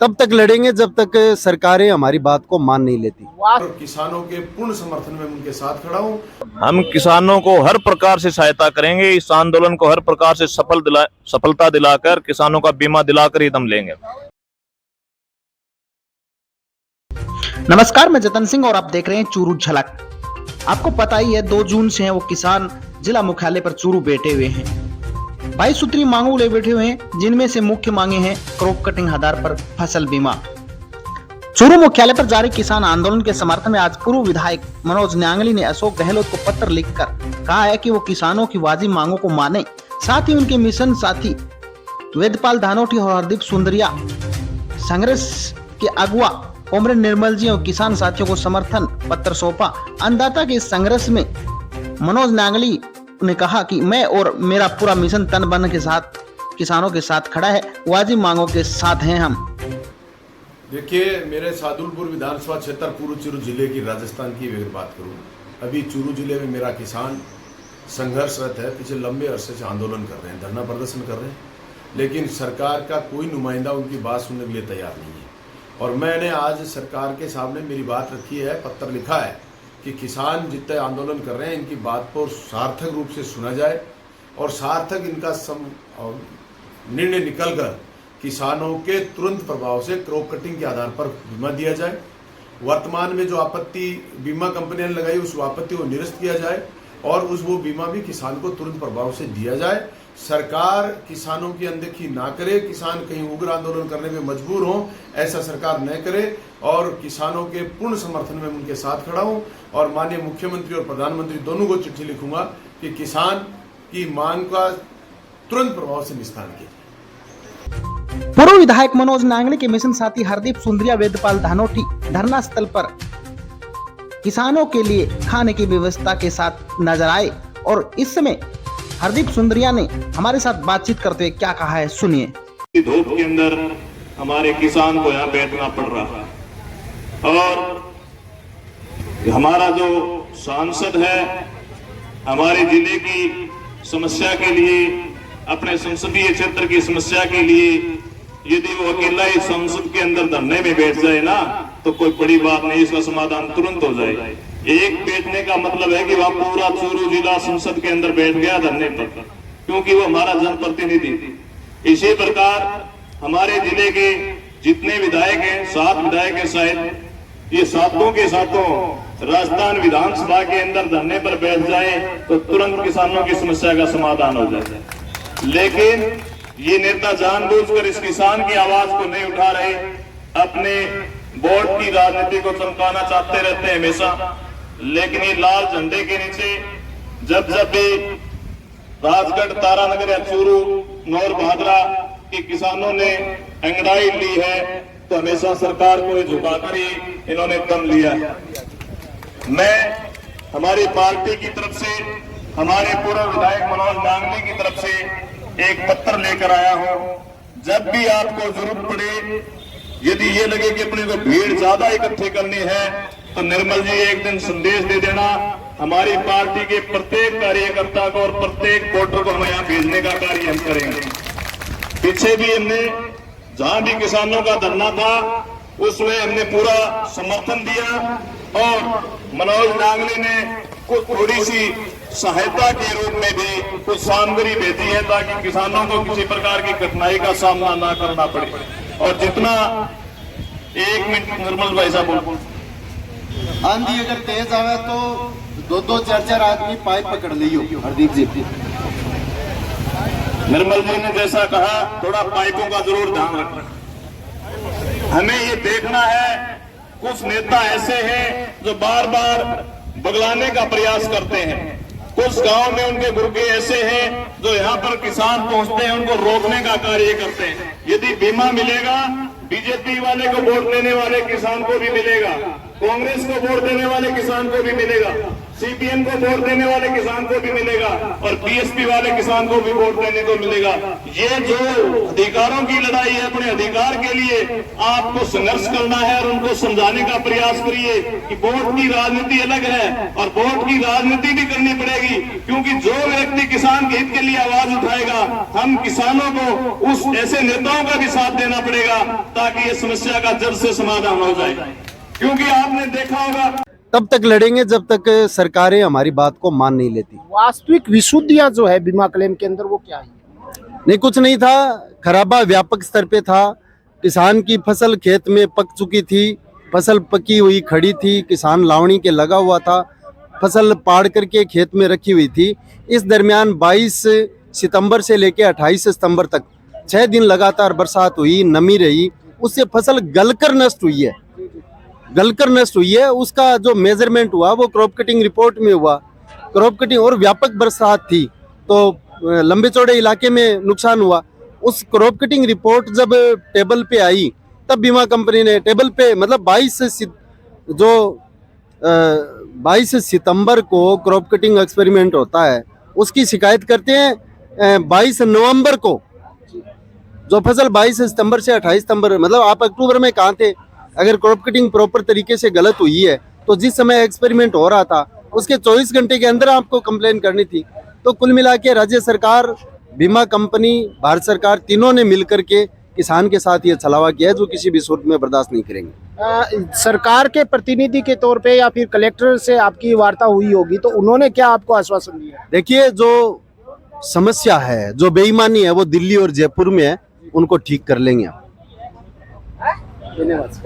तब तक लड़ेंगे जब तक सरकारें हमारी बात को मान नहीं लेती। और किसानों के पूर्ण समर्थन में उनके साथ खड़ा हूं। हम किसानों को हर प्रकार से सहायता करेंगे। इस आंदोलन को हर प्रकार से सफलता दिलाकर, किसानों का बीमा दिलाकर ही दम लेंगे। नमस्कार, मैं जतन सिंह और आप देख रहे हैं चूरू झलक। आपको पता ही है 2 जून से है वो किसान जिला मुख्यालय पर चूरू बैठे हुए हैं। 22 सूत्री मांगों ले बैठे हुए हैं, जिनमें से मुख्य मांगे हैं क्रॉप कटिंग आधार पर फसल बीमा। चूरू मुख्यालय पर जारी किसान आंदोलन के समर्थन में आज पूर्व विधायक मनोज न्यांगली ने अशोक गहलोत को पत्र लिखकर कहा है कि वो किसानों की वाजिब मांगों को माने, साथ ही उनके मिशन साथी वेदपाल धानोटी और हरदीप सुंदरिया संघर्ष के अगुआ कॉमरेड निर्मल जी और किसान साथियों को समर्थन पत्र सौंपा। अन्नदाता के इस संघर्ष में मनोज न्यांगली ने कहा कि मैं और मेरा पूरा मिशन तन बन के साथ किसानों के साथ खड़ा है, वाजिब मांगों के साथ हैं हम। देखिए, मेरे सादुलपुर विधानसभा क्षेत्र पूर्व चूरू जिले की राजस्थान की अगर बात करूं, अभी चूरू जिले में मेरा किसान संघर्षरत है। पिछले लंबे अरसे से आंदोलन कर रहे हैं, धरना प्रदर्शन कर रहे हैं, लेकिन सरकार का कोई नुमाइंदा उनकी बात सुनने के लिए तैयार नहीं है। और मैंने आज सरकार के सामने मेरी बात रखी है, पत्र लिखा है कि किसान जितने आंदोलन कर रहे हैं इनकी बात को सार्थक रूप से सुना जाए और सार्थक इनका निर्णय निकलकर किसानों के तुरंत प्रभाव से क्रॉप कटिंग के आधार पर बीमा दिया जाए। वर्तमान में जो आपत्ति बीमा कंपनियों ने लगाई उस आपत्ति को निरस्त किया जाए और वो बीमा भी किसान को तुरंत प्रभाव से दिया जाए। सरकार किसानों की अनदेखी ना करे, किसान कहीं उग्र आंदोलन करने में मजबूर हो, ऐसा सरकार न करे और किसानों के पूर्ण समर्थन में उनके साथ खड़ा हूं। और माननीय मुख्यमंत्री और प्रधानमंत्री दोनों को चिट्ठी लिखूंगा कि किसान की मांग का तुरंत प्रभाव से निस्तारण किया। पूर्व विधायक मनोज न्यांगली के मिशन साथी हरदीप सुंदरिया वेदपाल धानोटी धरना स्थल पर किसानों के लिए खाने की व्यवस्था के साथ नजर आए और इस समय हरदीप सुंदरिया ने हमारे साथ बातचीत करते हुए क्या कहा है, सुनिए। धूप के अंदर हमारे किसान को यहाँ बैठना पड़ रहा है और हमारा जो सांसद है हमारे जिले की समस्या के लिए, अपने संसदीय क्षेत्र की समस्या के लिए यदि वो अकेला ही संसद के अंदर धरने में बैठ जाए ना तो कोई बड़ी बात नहीं, इसका समाधान तुरंत हो जाए। एक बैठने का मतलब है कि वह पूरा चूरू जिला संसद के अंदर बैठ गया धरने पर, क्योंकि वो हमारा जनप्रतिनिधि। इसी प्रकार हमारे जिले के जितने विधायक हैं, 7 विधायक हैं शायद, ये सातों के सातों राजस्थान विधानसभा के अंदर धरने पर बैठ जाए तो तुरंत किसानों की समस्या का समाधान हो जाए। लेकिन ये नेता जानबूझकर इस किसान की आवाज को नहीं उठा रहे, अपने वोट की राजनीति को चमकाना चाहते रहते हैं हमेशा। लेकिन ये लाल झंडे के नीचे जब भी राजगढ़, तारानगर या चूरू, नौर भादरा के किसानों ने अंगड़ाई ली है तो हमेशा सरकार को झुकाकर ही इन्होंने दम लिया। मैं हमारी पार्टी की तरफ से, हमारे पूर्व विधायक मनोज न्यांगली की तरफ से एक पत्र लेकर आया हूं। जब भी आपको जरूरत पड़े, यदि ये लगे कि अपने को भीड़ ज्यादा इकट्ठी करनी है तो निर्मल जी एक दिन संदेश दे देना, हमारी पार्टी के प्रत्येक कार्यकर्ता को और प्रत्येक वोटर को हम यहाँ भेजने का कार्य हम करेंगे। पीछे भी हमने जहां भी किसानों का धरना था उसमें हमने पूरा समर्थन दिया और मनोज न्यांगली ने कुछ थोड़ी सी सहायता के रूप में भी कुछ सामग्री भेजी है ताकि किसानों को किसी प्रकार की कठिनाई का सामना ना करना पड़े। और जितना 1 मिनट निर्मल भाई साहब, आंधी अगर तेज आवे तो 2-2, 4-4 आदमी पाइप पकड़ लियो। हरदीप जी, निर्मल जी ने जैसा कहा, थोड़ा पाइपों का जरूर ध्यान रखना। हमें ये देखना है, कुछ नेता ऐसे हैं जो बार बार बगलाने का प्रयास करते हैं, कुछ गांव में उनके गुर्गे ऐसे हैं जो यहाँ पर किसान पहुंचते हैं उनको रोकने का कार्य करते हैं। यदि बीमा मिलेगा, बीजेपी वाले को वोट देने वाले किसान को भी मिलेगा, कांग्रेस को वोट देने वाले किसान को भी मिलेगा। सीपीएम को वोट देने वाले किसान को भी मिलेगा और बीएसपी वाले किसान को भी वोट देने को मिलेगा। ये जो अधिकारों की लड़ाई है, अपने अधिकार के लिए आपको संघर्ष करना है और उनको समझाने का प्रयास करिए कि वोट की राजनीति अलग है और वोट की राजनीति भी करनी पड़ेगी, क्योंकि जो व्यक्ति किसान के हित के लिए आवाज उठाएगा, हम किसानों को उस ऐसे नेताओं का भी साथ देना पड़ेगा ताकि ये समस्या का जड़ से समाधान हो जाए। क्योंकि आपने देखा होगा, तब तक लड़ेंगे जब तक सरकारें हमारी बात को मान नहीं लेती। वास्तविक विशुद्धियां जो है बीमा क्लेम के अंदर वो क्या है? नहीं, कुछ नहीं था। खराबा व्यापक स्तर पे था। किसान की फसल खेत में पक चुकी थी, फसल पकी हुई खड़ी थी, किसान लावणी के लगा हुआ था, फसल पाड़ करके खेत में रखी हुई थी। इस दरमियान 22 सितंबर से लेकर 28 सितंबर तक 6 दिन लगातार बरसात हुई, नमी रही, उससे फसल गलकर नष्ट हुई है। उसका जो मेजरमेंट हुआ वो क्रॉप कटिंग रिपोर्ट में हुआ। क्रॉप कटिंग और व्यापक बरसात थी तो लंबे चौड़े इलाके में नुकसान हुआ। उस क्रॉप कटिंग रिपोर्ट जब टेबल पे आई तब बीमा कंपनी ने टेबल पे मतलब 22 सितंबर को क्रॉप कटिंग एक्सपेरिमेंट होता है, उसकी शिकायत करते हैं 22 नवंबर को। जो फसल 22 सितंबर से 28 सितंबर, मतलब आप अक्टूबर में कहाँ थे? अगर क्रॉप कटिंग प्रॉपर तरीके से गलत हुई है तो जिस समय एक्सपेरिमेंट हो रहा था उसके 24 घंटे के अंदर आपको कंप्लेन करनी थी। तो कुल मिला के राज्य सरकार, बीमा कंपनी, भारत सरकार तीनों ने मिलकर के किसान के साथ ये छलावा किया है जो किसी भी सूरत में बर्दाश्त नहीं करेंगे। सरकार के प्रतिनिधि के तौर पे या फिर कलेक्टर से आपकी वार्ता हुई होगी तो उन्होंने क्या आपको आश्वासन दिया? देखिए, जो समस्या है, जो बेईमानी है वो दिल्ली और जयपुर में है, उनको ठीक कर लेंगे। धन्यवाद।